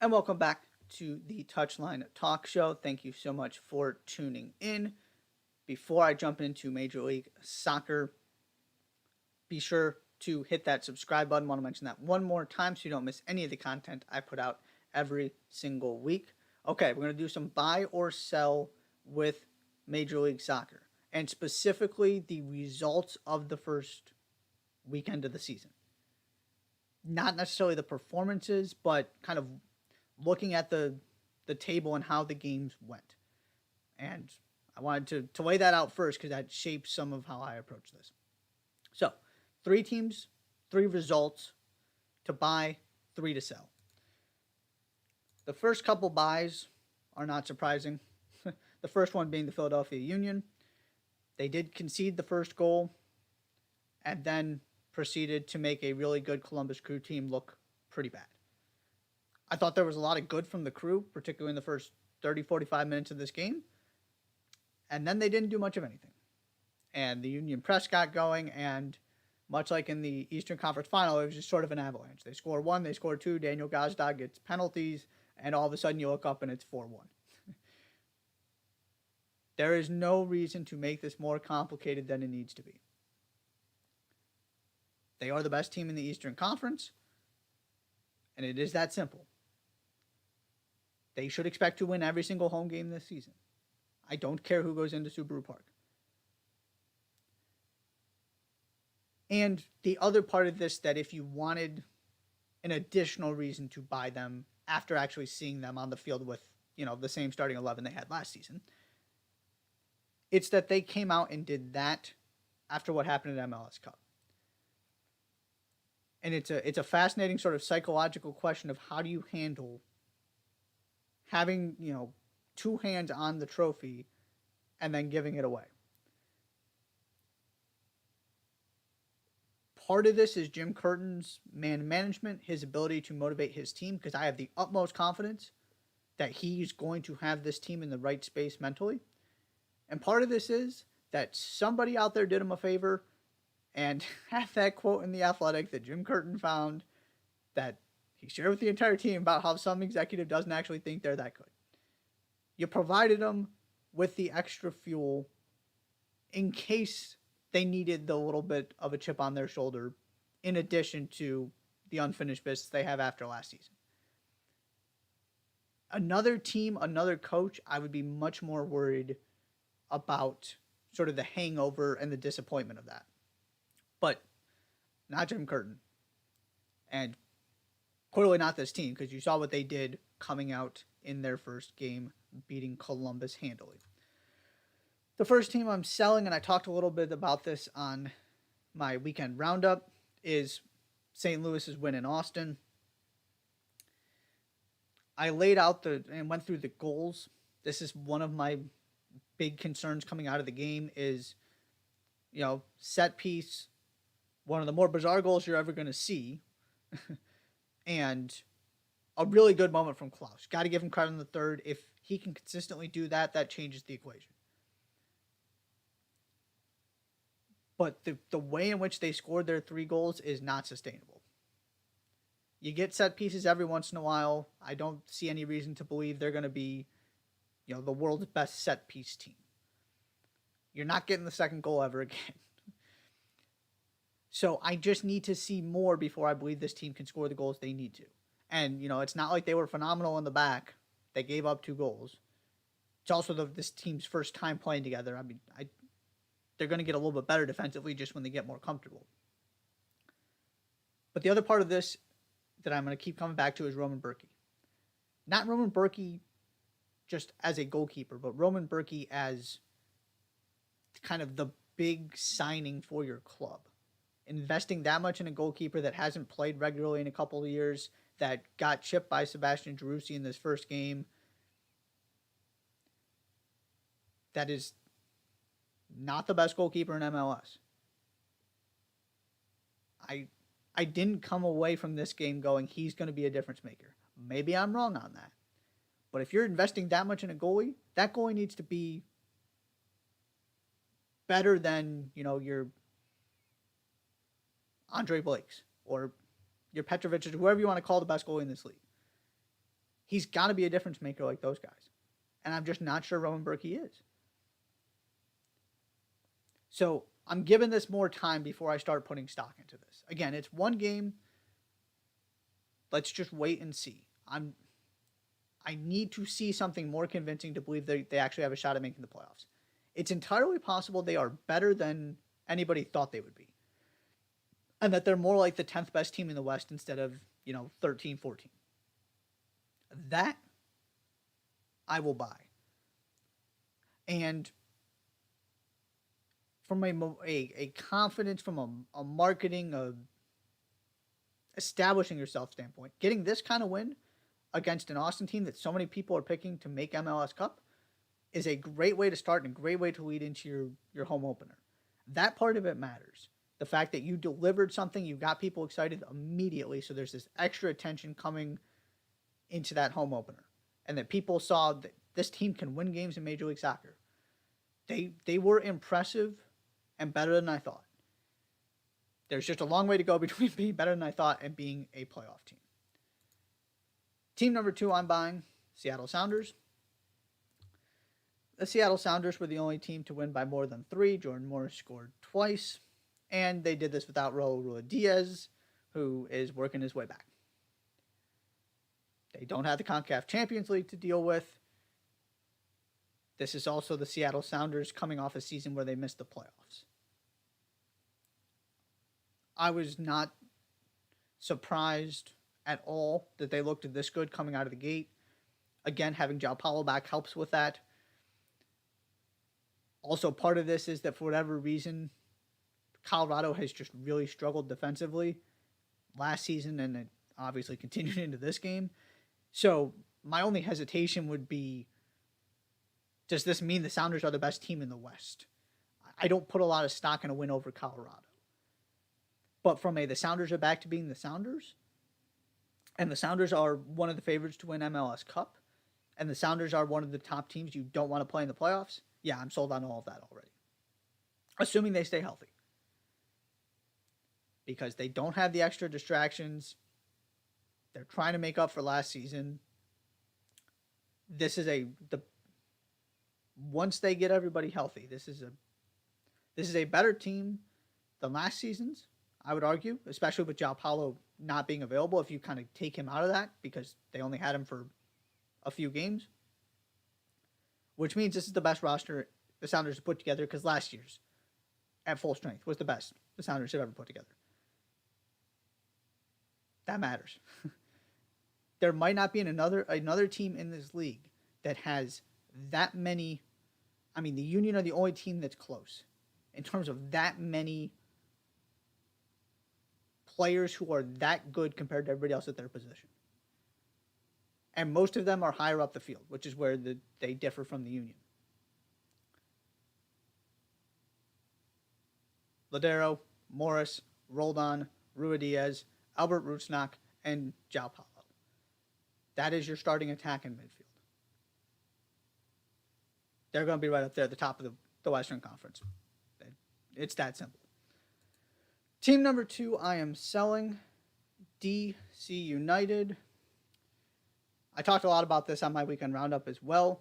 And welcome back to the Touchline Talk Show. Thank you so much for tuning in. Before I jump into Major League Soccer, be sure to hit that subscribe button. I want to mention that one more time so you don't miss any of the content I put out every single week. Okay, we're going to do some buy or sell with Major League Soccer, and specifically the results of the first weekend of the season. Not necessarily the performances, but kind of looking at the table and how the games went. And I wanted to lay that out first because that shapes some of how I approach this. So, three teams, three results to buy, three to sell. The first couple buys are not surprising. The first one being the Philadelphia Union. They did concede the first goal and then proceeded to make a really good Columbus Crew team look pretty bad. I thought there was a lot of good from the Crew, particularly in the first 30, 45 minutes of this game. And then they didn't do much of anything. And the Union press got going, and much like in the Eastern Conference Final, it was just sort of an avalanche. They score one, they score two, Daniel Gazdag gets penalties, and all of a sudden you look up and it's 4-1. There is no reason to make this more complicated than it needs to be. They are the best team in the Eastern Conference, and it is that simple. They should expect to win every single home game this season. I don't care who goes into Subaru Park. And the other part of this, that if you wanted an additional reason to buy them after actually seeing them on the field with, the same starting 11 they had last season, it's that they came out and did that after what happened at MLS Cup. And it's a fascinating sort of psychological question of how do you handle having, two hands on the trophy and then giving it away. Part of this is Jim Curtin's man management, his ability to motivate his team, because I have the utmost confidence that he's going to have this team in the right space mentally. And part of this is that somebody out there did him a favor and had that quote in The Athletic that Jim Curtin found that he shared with the entire team about how some executive doesn't actually think they're that good. You provided them with the extra fuel in case they needed the little bit of a chip on their shoulder in addition to the unfinished business they have after last season. Another team, another coach, I would be much more worried about sort of the hangover and the disappointment of that. But not Jim Curtin. And clearly not this team, because you saw what they did coming out in their first game, beating Columbus handily. The first team I'm selling, and I talked a little bit about this on my weekend roundup, is St. Louis's win in Austin. I laid out and went through the goals. This is one of my big concerns coming out of the game is, set piece, one of the more bizarre goals you're ever going to see, and a really good moment from Klaus. Got to give him credit in the third. If he can consistently do that, that changes the equation. But the way in which they scored their three goals is not sustainable. You get set pieces every once in a while. I don't see any reason to believe they're going to be, the world's best set piece team. You're not getting the second goal ever again. So I just need to see more before I believe this team can score the goals they need to. And, it's not like they were phenomenal in the back. They gave up two goals. It's also this team's first time playing together. I mean, they're going to get a little bit better defensively just when they get more comfortable. But the other part of this that I'm going to keep coming back to is Roman Bürki. Not Roman Bürki just as a goalkeeper, but Roman Bürki as kind of the big signing for your club. Investing that much in a goalkeeper that hasn't played regularly in a couple of years, that got chipped by Sebastian Driussi in this first game, that is not the best goalkeeper in MLS. I didn't come away from this game going, he's going to be a difference maker. Maybe I'm wrong on that. But if you're investing that much in a goalie, that goalie needs to be better than, your Andre Blake's or your Petrovic's, whoever you want to call the best goalie in this league. He's got to be a difference maker like those guys. And I'm just not sure Roman Berkey is. So I'm giving this more time before I start putting stock into this. Again, it's one game. Let's just wait and see. I need to see something more convincing to believe they actually have a shot at making the playoffs. It's entirely possible they are better than anybody thought they would be. And that they're more like the 10th best team in the West instead of, 13, 14. That I will buy. And from a confidence, from a marketing, establishing yourself standpoint, getting this kind of win against an Austin team that so many people are picking to make MLS Cup is a great way to start and a great way to lead into your home opener. That part of it matters. The fact that you delivered something, you got people excited immediately, so there's this extra attention coming into that home opener. And that people saw that this team can win games in Major League Soccer. They were impressive and better than I thought. There's just a long way to go between being better than I thought and being a playoff team. Team number 2 I'm buying, Seattle Sounders. The Seattle Sounders were the only team to win by more than 3. Jordan Morris scored twice. And they did this without Raul Ruidíaz, who is working his way back. They don't have the CONCACAF Champions League to deal with. This is also the Seattle Sounders coming off a season where they missed the playoffs. I was not surprised at all that they looked this good coming out of the gate. Again, having João Paulo back helps with that. Also, part of this is that for whatever reason, Colorado has just really struggled defensively last season, and it obviously continued into this game. So my only hesitation would be, does this mean the Sounders are the best team in the West? I don't put a lot of stock in a win over Colorado. But from the Sounders are back to being the Sounders, and the Sounders are one of the favorites to win MLS Cup, and the Sounders are one of the top teams you don't want to play in the playoffs, yeah, I'm sold on all of that already. Assuming they stay healthy. Because they don't have the extra distractions. They're trying to make up for last season. This is once they get everybody healthy, this is a better team than last season's, I would argue, especially with João Paulo not being available if you kind of take him out of that because they only had him for a few games. Which means this is the best roster the Sounders have put together because last year's at full strength was the best the Sounders have ever put together. That matters. There might not be another team in this league that has that many. I mean, the Union are the only team that's close in terms of that many players who are that good compared to everybody else at their position. And most of them are higher up the field, which is where they differ from the Union. Lodeiro, Morris, Roldan, Ruidíaz, Albert Rusnak, and João Paulo. That is your starting attack in midfield. They're going to be right up there at the top of the Western Conference. It's that simple. Team number 2, I am selling, DC United. I talked a lot about this on my weekend roundup as well.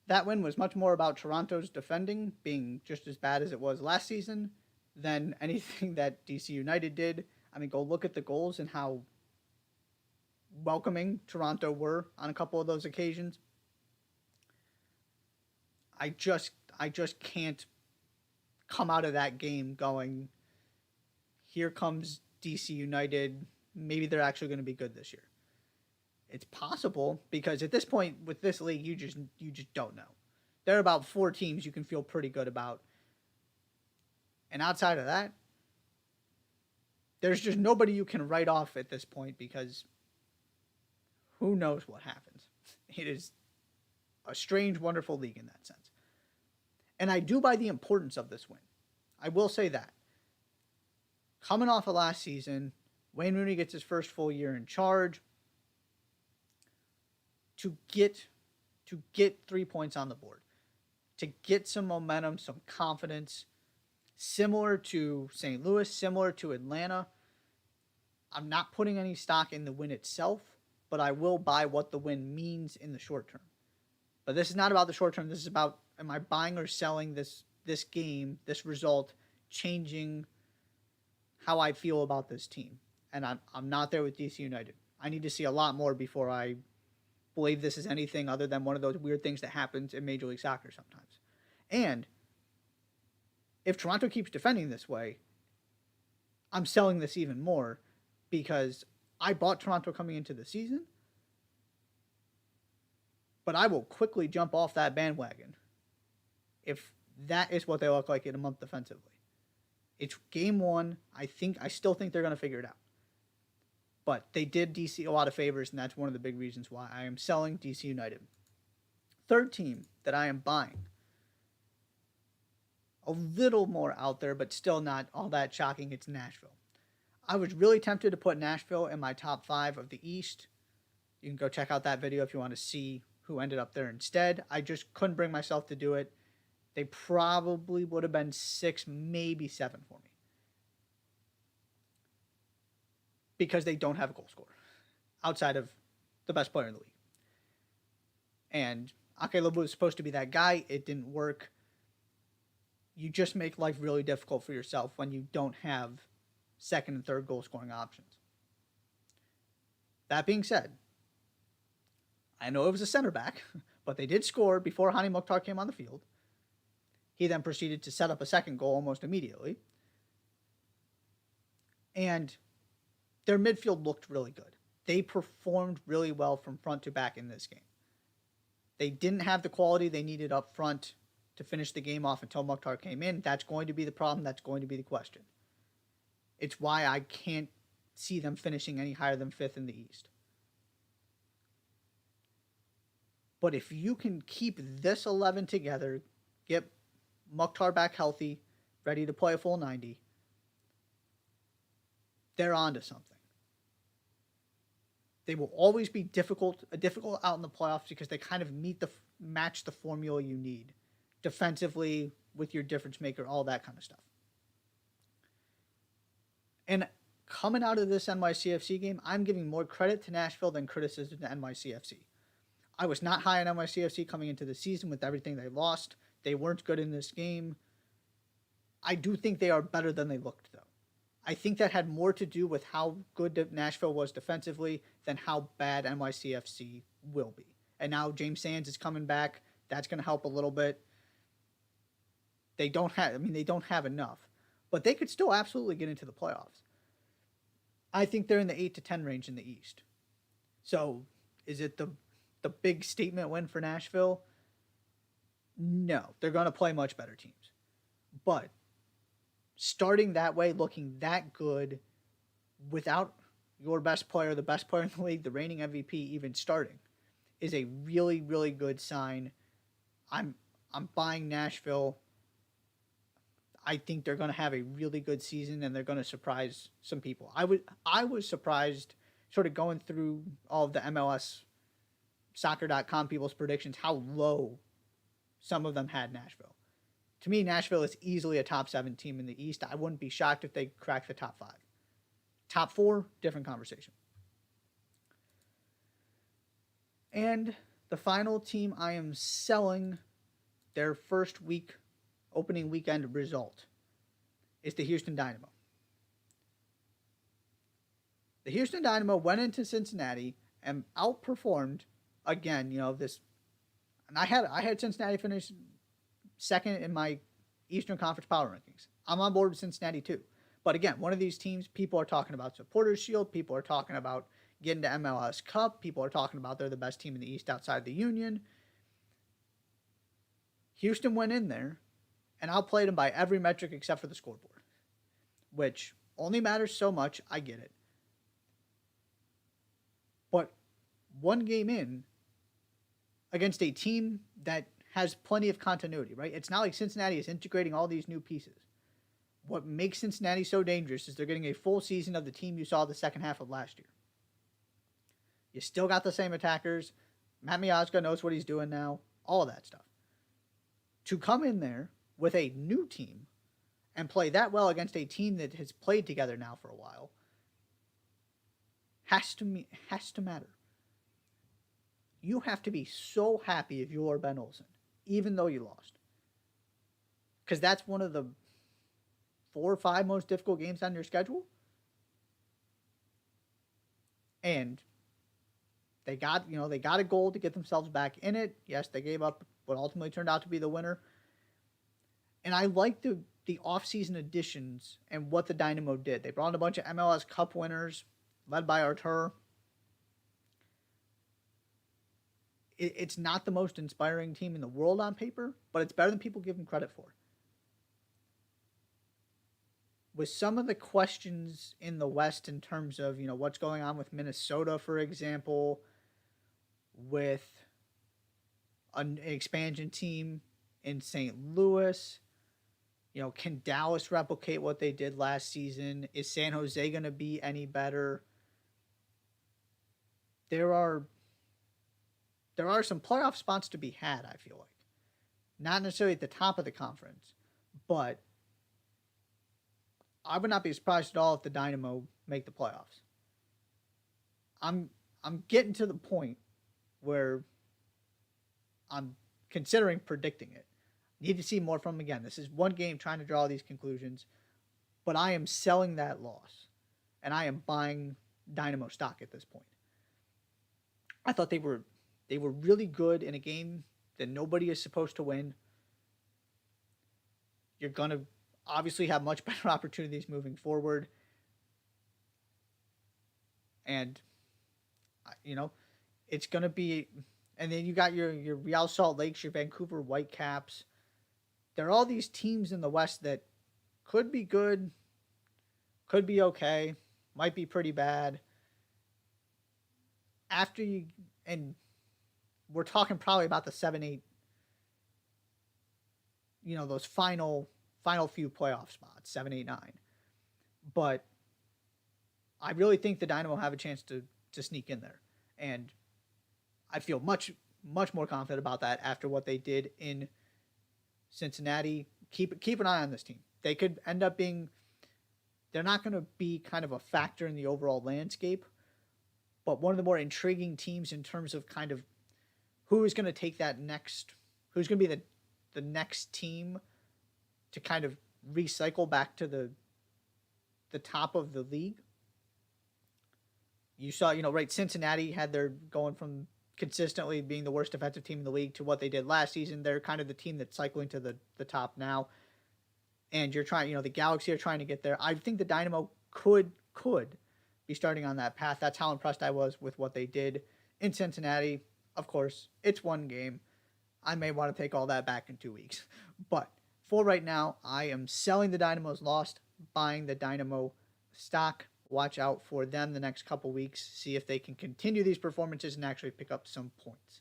That win was much more about Toronto's defending being just as bad as it was last season than anything that DC United did. I mean, go look at the goals and how welcoming Toronto were on a couple of those occasions. I just can't come out of that game going, here comes DC United. Maybe they're actually going to be good this year. It's possible because at this point with this league, you just don't know. There are about 4 teams you can feel pretty good about. And outside of that, there's just nobody you can write off at this point because who knows what happens. It is a strange, wonderful league in that sense. And I do buy the importance of this win. I will say that. Coming off of last season, Wayne Rooney gets his first full year in charge. To get 3 points on the board, to get some momentum, some confidence, similar to St. Louis, similar to Atlanta. I'm not putting any stock in the win itself, but I will buy what the win means in the short term. But this is not about the short term. This is about, am I buying or selling this game, this result, changing how I feel about this team. And I'm not there with DC United. I need to see a lot more before I believe this is anything other than one of those weird things that happens in Major League Soccer sometimes. And if Toronto keeps defending this way, I'm selling this even more because I bought Toronto coming into the season, but I will quickly jump off that bandwagon if that is what they look like in a month defensively. It's game one. I still think they're going to figure it out. But they did DC a lot of favors, and that's one of the big reasons why I am selling DC United. Third team that I am buying, a little more out there, but still not all that shocking, it's Nashville. I was really tempted to put Nashville in my top 5 of the East. You can go check out that video if you want to see who ended up there instead. I just couldn't bring myself to do it. They probably would have been 6, maybe 7 for me. Because they don't have a goal scorer outside of the best player in the league. And Ake Lobu was supposed to be that guy. It didn't work. You just make life really difficult for yourself when you don't have second and third goal scoring options. That being said, I know it was a center back, but they did score before Hani Mukhtar came on the field. He then proceeded to set up a second goal almost immediately. And their midfield looked really good. They performed really well from front to back in this game. They didn't have the quality they needed up front to finish the game off until Mukhtar came in. That's going to be the problem. That's going to be the question. It's why I can't see them finishing any higher than 5th in the East. But if you can keep this 11 together, get Mukhtar back healthy, ready to play a full 90, they're onto something. They will always be difficult out in the playoffs because they kind of match the formula you need defensively with your difference maker, all that kind of stuff. And coming out of this NYCFC game, I'm giving more credit to Nashville than criticism to NYCFC. I was not high on NYCFC coming into the season with everything they lost. They weren't good in this game. I do think they are better than they looked, though. I think that had more to do with how good Nashville was defensively than how bad NYCFC will be. And now James Sands is coming back. That's going to help a little bit. They don't have enough. But they could still absolutely get into the playoffs. I think they're in the 8 to 10 range in the East. So, is it the big statement win for Nashville? No. They're going to play much better teams. But starting that way, looking that good, without your best player, the best player in the league, the reigning MVP, even starting, is a really, really good sign. I'm buying Nashville. I think they're going to have a really good season and they're going to surprise some people. I was surprised, sort of going through all of the MLS soccer.com people's predictions, how low some of them had Nashville. To me, Nashville is easily a top 7 team in the East. I wouldn't be shocked if they cracked the top 5. Top 4, different conversation. And the final team I am selling their first opening weekend result is the Houston Dynamo. The Houston Dynamo went into Cincinnati and outperformed again, this. And I had Cincinnati finish second in my Eastern Conference power rankings. I'm on board with Cincinnati too. But again, one of these teams, people are talking about Supporters Shield. People are talking about getting to MLS Cup. People are talking about they're the best team in the East outside the Union. Houston went in there and outplayed them by every metric except for the scoreboard, which only matters so much. I get it. But one game in against a team that has plenty of continuity, right? It's not like Cincinnati is integrating all these new pieces. What makes Cincinnati so dangerous is they're getting a full season of the team you saw the second half of last year. You still got the same attackers. Matt Miazga knows what he's doing now. All of that stuff. To come in there with a new team and play that well against a team that has played together now for a while has to matter. You have to be so happy if you're Ben Olsen, even though you lost. Because that's one of the 4 or 5 most difficult games on your schedule. And they got a goal to get themselves back in it. Yes, they gave up what ultimately turned out to be the winner. And I like the offseason additions and what the Dynamo did. They brought in a bunch of MLS Cup winners, led by Artur. It's not the most inspiring team in the world on paper, but it's better than people give them credit for. With some of the questions in the West in terms of, what's going on with Minnesota, for example, with an expansion team in St. Louis, can Dallas replicate what they did last season? Is San Jose going to be any better? There are some playoff spots to be had, I feel like. Not necessarily at the top of the conference, but I would not be surprised at all if the Dynamo make the playoffs. I'm getting to the point where I'm considering predicting it. Need to see more from them again. This is one game trying to draw these conclusions, but I am selling that loss, and I am buying Dynamo stock at this point. I thought they were really good in a game that nobody is supposed to win. You're going to obviously have much better opportunities moving forward. And, it's going to be... And then you got your Real Salt Lakes, your Vancouver Whitecaps. There are all these teams in the West that could be good, could be okay, might be pretty bad. And we're talking probably about the 7-8, those final few playoff spots, 7, 8, 9. But I really think the Dynamo have a chance to sneak in there. And I feel much, much more confident about that after what they did in Cincinnati. Keep an eye on this team. They could end up being... They're not going to be kind of a factor in the overall landscape, but one of the more intriguing teams in terms of kind of who is going to take that next... Who's going to be the next team to kind of recycle back to the top of the league. You saw, right, Cincinnati had their going from consistently being the worst defensive team in the league to what they did last season. They're kind of the team that's cycling to the top now. And you're trying, the Galaxy are trying to get there. I think the Dynamo could be starting on that path. That's how impressed I was with what they did in Cincinnati. Of course, it's one game. I may want to take all that back in 2 weeks. But for right now, I am selling the Dynamo's lost, buying the Dynamo stock. Watch out for them the next couple weeks. See if they can continue these performances and actually pick up some points.